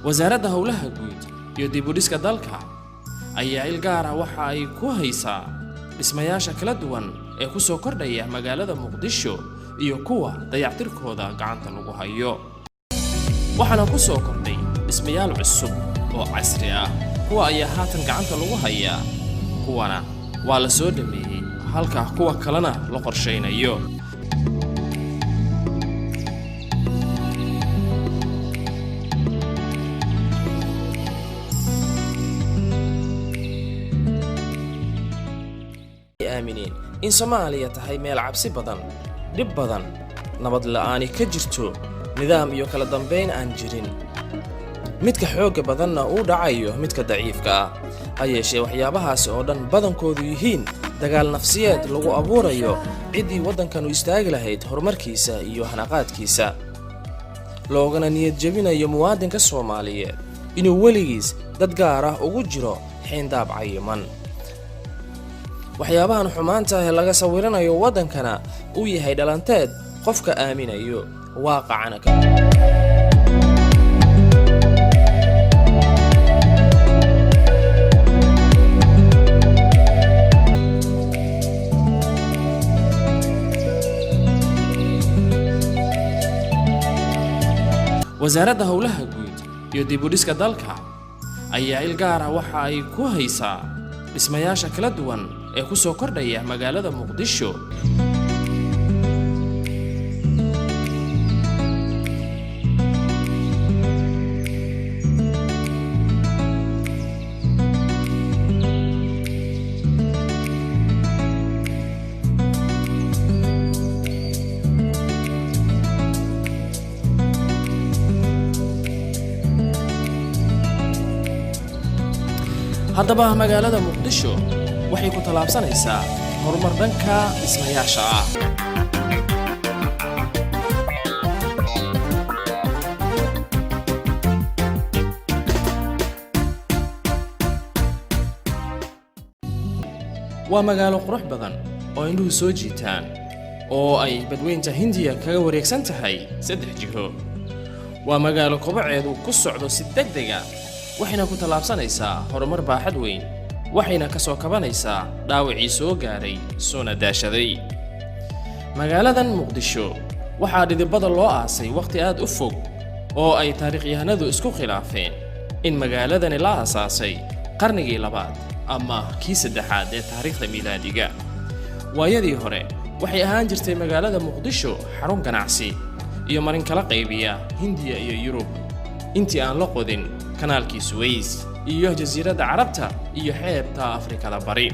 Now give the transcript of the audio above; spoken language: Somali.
wasaaradda howlaha guud iyo dib u dhiska dalka ayaa il gaar ah waxa ay ku haysaa dhismayaasha kala duwan ee ku soo kordhaya magaalada Muqdisho iyo kuwa dayactirkooda gacanta lagu hayo. waxaana ku soo kordhay dhismayaal cusub oo casri ah kuwa ayaa haatan gacanta lagu hayaa, kuwana waa la soo dhameeyay halka kuwa kalena la qorsheynayo. آمنين إن Soomaaliya tahay meel cabsi badan, dhib badan, nabad la'aan ka jirto, nidaam iyo kala dambeyn aan jirin. midka xooga badanna uu dhacayo midka daciifka ah. Ayeeshee waxyaabahaas oo dhan badankoodu yihiin dagaal nafsiyeed lagu abuurayo cidii waddankan u istaagi lahayd horumarkiisa iyo hanaqaadkiisa. loogana niyad jebinayo muwaadinka Soomaaliyeed inuu weligiis dad gaar ah ugu jiro xindaab cayiman. waxyaabahan xumaanta ah laga sawiranayo waddankana uu yahay dhalanteed qofka aaminayo waaqacana ka wasaaradda howlaha guud iyo dib u dhiska dalka ayaa il gaar ah waxa ay ku haysaa dhismayaasha kala duwan ee ku soo kordhaya magaalada Muqdisho. haddaba magaalada Muqdisho waxay ku talaabsanaysaa horumar dhanka dhismayaasha ah. waa magaalo qurux badan oo indhuhu soo jiitaan oo ay badweynta Hindiya kaga wareegsan tahay 3 jiho. waa magaalo kobaceedu ku socdo si degdeg ah, waxayna ku talaabsanaysaa horumar baaxad weyn, waxayna ka soo kabanaysaa dhaawacii soo gaaray soona daashaday. magaaladan Muqdisho waxaa dhidibada loo aasay waqti aad u fog oo ay taariikhyahanadu isku khilaafeen in magaaladani la aasaasay qarnigii 2 ama kii 3 ee taariikhda miilaadiga. waayadii hore waxay ahaan jirtay magaalada Muqdisho xarun ganacsi iyo marin kala qaybiya Hindiya iyo Yurub intii aan la qodin kanaalkii Suez iyo jasiiradda Carabta iyo xeebta Afrikada Bari.